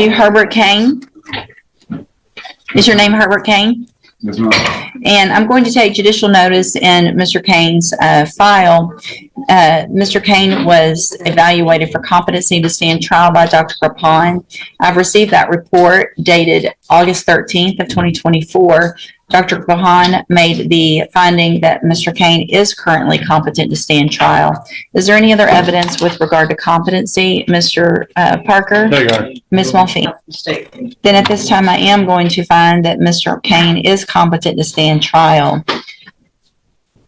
you Herbert Kaine? Is your name Herbert Kaine? Yes, ma'am. And I'm going to take judicial notice in Mr. Kaine's file. Mr. Kaine was evaluated for competency to stand trial by Dr. Kaine. I've received that report dated August 13th of 2024. Dr. Kaine made the finding that Mr. Kaine is currently competent to stand trial. Is there any other evidence with regard to competency, Mr. Parker? No, Your Honor. Ms. Mulfee? Then at this time, I am going to find that Mr. Kaine is competent to stand trial.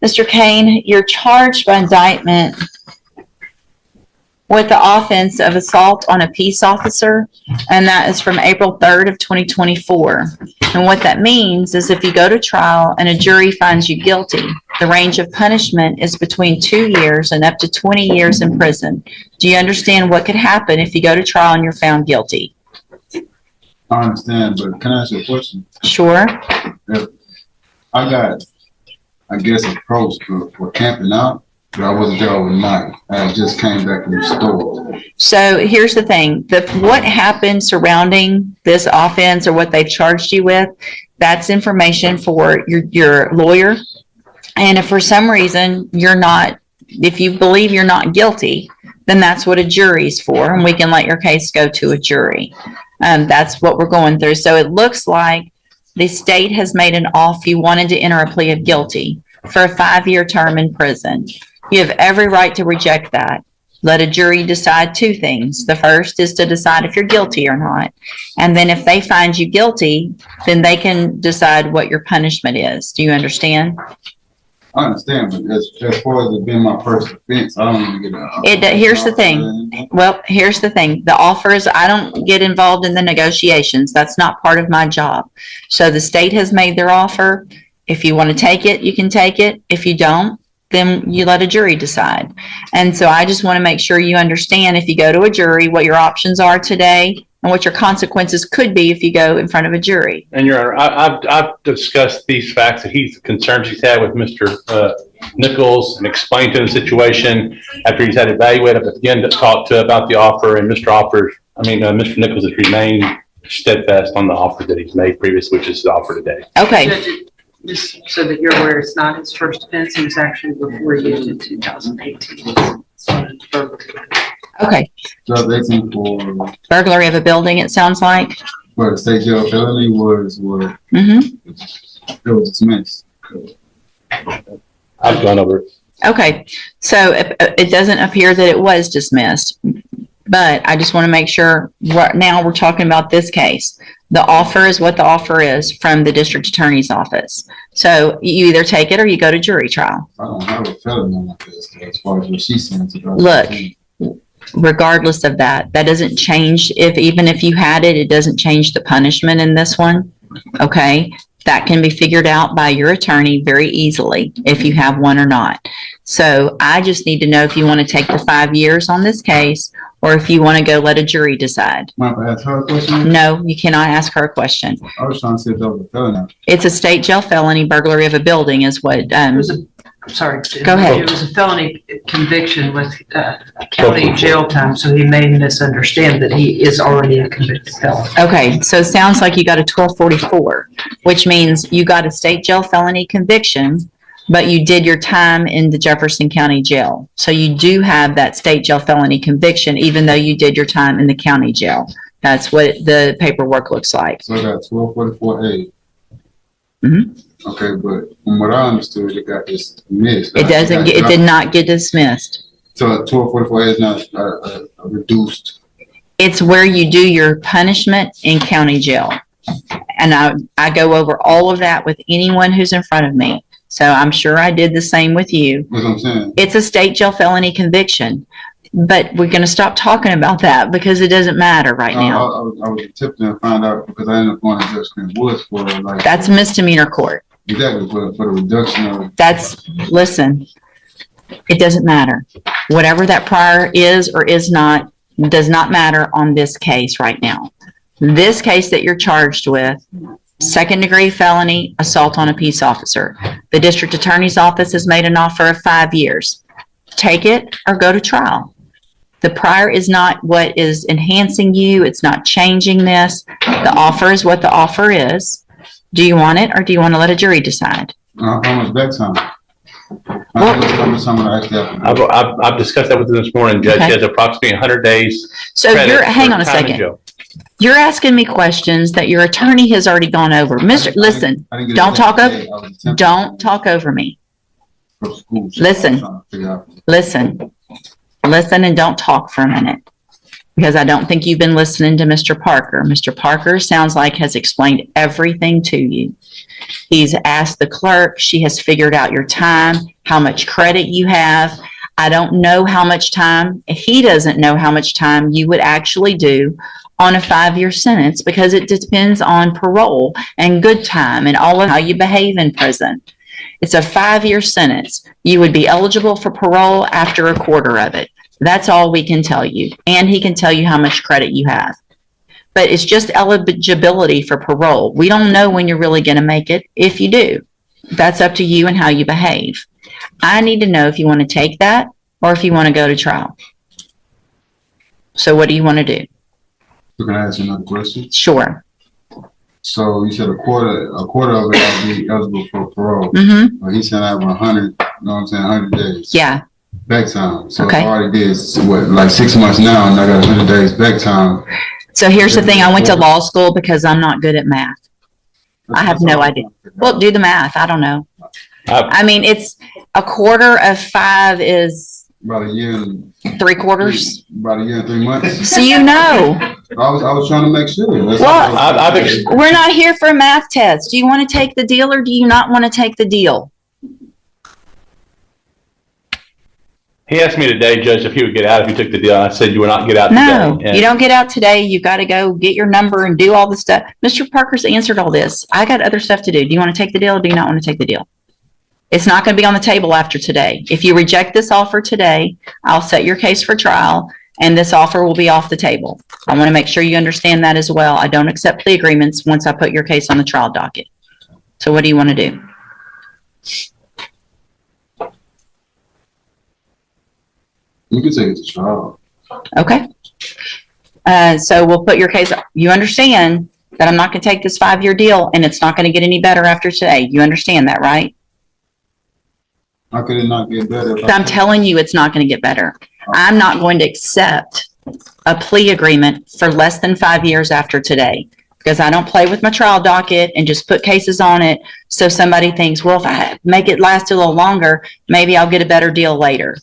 Mr. Kaine, you're charged by indictment with the offense of assault on a peace officer, and that is from April 3rd of 2024. And what that means is if you go to trial and a jury finds you guilty, the range of punishment is between 2 years and up to 20 years in prison. Do you understand what could happen if you go to trial and you're found guilty? I understand, but can I ask you a question? Sure. If I got, I guess, approached for camping out, but I wasn't there overnight. I just came back from the store. So here's the thing, what happened surrounding this offense or what they've charged you with, that's information for your lawyer. And if for some reason if you believe you're not guilty, then that's what a jury's for, and we can let your case go to a jury. That's what we're going through. So it looks like the state has made an offer. You wanted to enter a plea of guilty for a 5-year term in prison. You have every right to reject that. Let a jury decide 2 things. The first is to decide if you're guilty or not. And then if they find you guilty, then they can decide what your punishment is. Do you understand? I understand, but as far as it being my first offense, I don't even get Here's the thing. Well, here's the thing. The offers, I don't get involved in the negotiations. That's not part of my job. So the state has made their offer. If you want to take it, you can take it. If you don't, then you let a jury decide. And so I just want to make sure you understand, if you go to a jury, what your options are today and what your consequences could be if you go in front of a jury. And Your Honor, I've discussed these facts that concerns he's had with Mr. Nichols and explained to him the situation after he's had evaluated. I've again talked to about the offer, and Mr. Nichols has remained steadfast on the offer that he's made previous, which is the offer today. Okay. Just so that you're aware, it's not his first offense. It was actually before you in 2018. Okay. 2018 for Burglary of a building, it sounds like. the state jail felony was it was dismissed. I've gone over it. Okay. So it doesn't appear that it was dismissed, but I just want to make sure right now we're talking about this case. The offer is what the offer is from the district attorney's office. So you either take it or you go to jury trial. I don't have a felony on my case as far as what she said. Look, regardless of that doesn't change. Even if you had it, it doesn't change the punishment in this one. Okay. That can be figured out by your attorney very easily if you have one or not. So I just need to know if you want to take the 5 years on this case or if you want to go let a jury decide. Might I ask her a question? No, you cannot ask her a question. I was trying to see if that was a felony. It's a state jail felony. Burglary of a building is what. Sorry. Go ahead. It was a felony conviction with county jail time, so he may misunderstand that he is already a convicted felon. Okay, so it sounds like you got a 1244, which means you got a state jail felony conviction, but you did your time in the Jefferson County Jail. So you do have that state jail felony conviction, even though you did your time in the county jail. That's what the paperwork looks like. So I got 1244A. Mm-hmm. Okay, but from what I understood, it got dismissed. It did not get dismissed. So 1244A is not reduced. It's where you do your punishment in county jail. And I go over all of that with anyone who's in front of me. So I'm sure I did the same with you. That's what I'm saying. It's a state jail felony conviction. But we're going to stop talking about that because it doesn't matter right now. I was attempting to find out because I ended up going to Judge Green Woods for like. That's misdemeanor court. Exactly, for the reduction of. Listen, it doesn't matter. Whatever that prior is or is not, does not matter on this case right now. This case that you're charged with, 2nd-degree felony, assault on a peace officer. The district attorney's office has made an offer of 5 years. Take it or go to trial. The prior is not what is enhancing you. It's not changing this. The offer is what the offer is. Do you want it or do you want to let a jury decide? How much back time? Well- How much time would I actually have to do? I've discussed that with him this morning, Judge. Okay. He has approximately 100 days. So credit you're, hang for on a time in second. jail. You're asking me questions that your attorney has already gone over. Listen, I didn't get don't a talk check over, today. I was attempting don't talk over me. for school, so Listen. I'm trying to figure out. Listen and don't talk for a minute. Because I don't think you've been listening to Mr. Parker. Mr. Parker sounds like has explained everything to you. He's asked the clerk, she has figured out your time, how much credit you have. I don't know how much time, he doesn't know how much time you would actually do on a 5-year sentence because it depends on parole and good time and all of how you behave in prison. It's a 5-year sentence. You would be eligible for parole after a quarter of it. That's all we can tell you. And he can tell you how much credit you have. But it's just eligibility for parole. We don't know when you're really going to make it. If you do, that's up to you and how you behave. I need to know if you want to take that or if you want to go to trial. So what do you want to do? So can I ask you another question? Sure. So you said a quarter of it I'll be eligible for parole. Mm-hmm. But he said I have 100, you know what I'm saying, 100 days. Yeah. Back time. So Okay. I already did, what, like 6 months now, and I got 100 days back time. So here's the thing. I went to law school because I'm not good at math. I have no idea. Well, do the math. I don't know. I mean, it's a quarter of 5 is About a year and 3/4. about a year and 3 months. So you know. I was trying to make sure. That's Well, all. We're not here for a math test. Do you want to take the deal or do you not want to take the deal? He asked me today, Judge, if he would get out if he took the deal. I said you would not get out No, today. And you don't get out today. You got to go get your number and do all the stuff. Mr. Parker's answered all this. I got other stuff to do. Do you want to take the deal or do you not want to take the deal? It's not going to be on the table after today. If you reject this offer today, I'll set your case for trial and this offer will be off the table. I want to make sure you understand that as well. I don't accept plea agreements once I put your case on the trial docket. So what do you want to do? You can take it to trial. Okay. So we'll put your case, you understand that I'm not going to take this 5-year deal and it's not going to get any better after today. You understand that, right? How could it not get better? If I'm telling you, it's not going to get better. I'm not going to accept a plea agreement for less than 5 years after today because I don't play with my trial docket and just put cases on it. So somebody thinks, well, if I make it last a little longer, maybe I'll get a better deal later.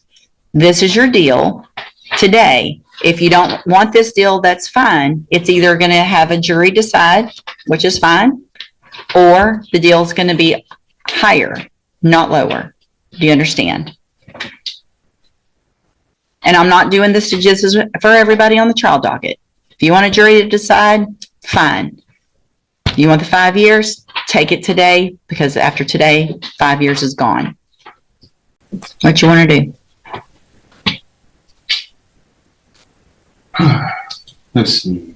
This is your deal today. If you don't want this deal, that's fine. It's either going to have a jury decide, which is fine, or the deal is going to be higher, not lower. Do you understand? And I'm not doing this to just for everybody on the trial docket. If you want a jury to decide, fine. You want the 5 years? Take it today because after today, 5 years is gone. What you want to do? Let's see.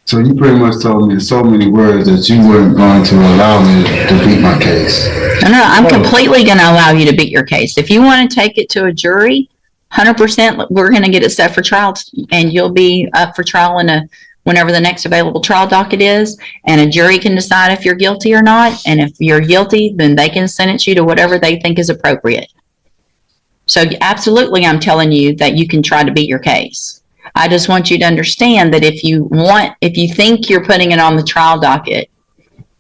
So you pretty much told me in so many words that you weren't going to allow me to beat my case. No, I'm completely going to allow you to beat your case. If you want to take it to a jury, 100%, we're going to get it set for trial and you'll be up for trial whenever the next available trial docket is. And a jury can decide if you're guilty or not. And if you're guilty, then they can sentence you to whatever they think is appropriate. So absolutely, I'm telling you that you can try to beat your case. I just want you to understand that if you think you're putting it on the trial docket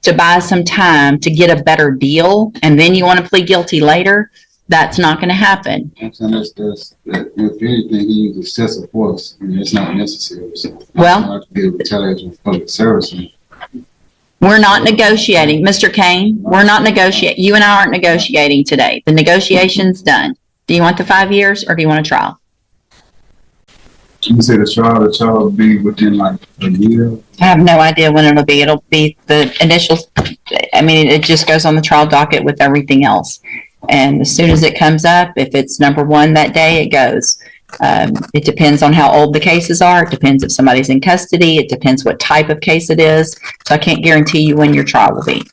to buy some time to get a better deal, and then you want to plead guilty later, that's not going to happen. I'm saying if anything, he used excessive force, and it's not necessary. So Well, I have to be a retaliation for public service. we're not negotiating. Mr. Kaine, we're not negotiating. You and I aren't negotiating today. The negotiation's done. Do you want the 5 years or do you want a trial? You say the trial will be within like a year? I have no idea when it'll be. It'll be the initial, I mean, it just goes on the trial docket with everything else. And as soon as it comes up, if it's number 1 that day, it goes. It depends on how old the cases are. It depends if somebody's in custody. It depends what type of case it is. So I can't guarantee you when your trial will be.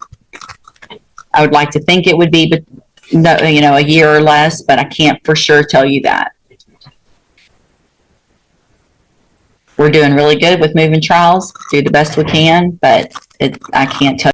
I would like to think it would be no, a year or less, but I can't for sure tell you that. We're doing really good with moving trials, do the best we can, but I can't tell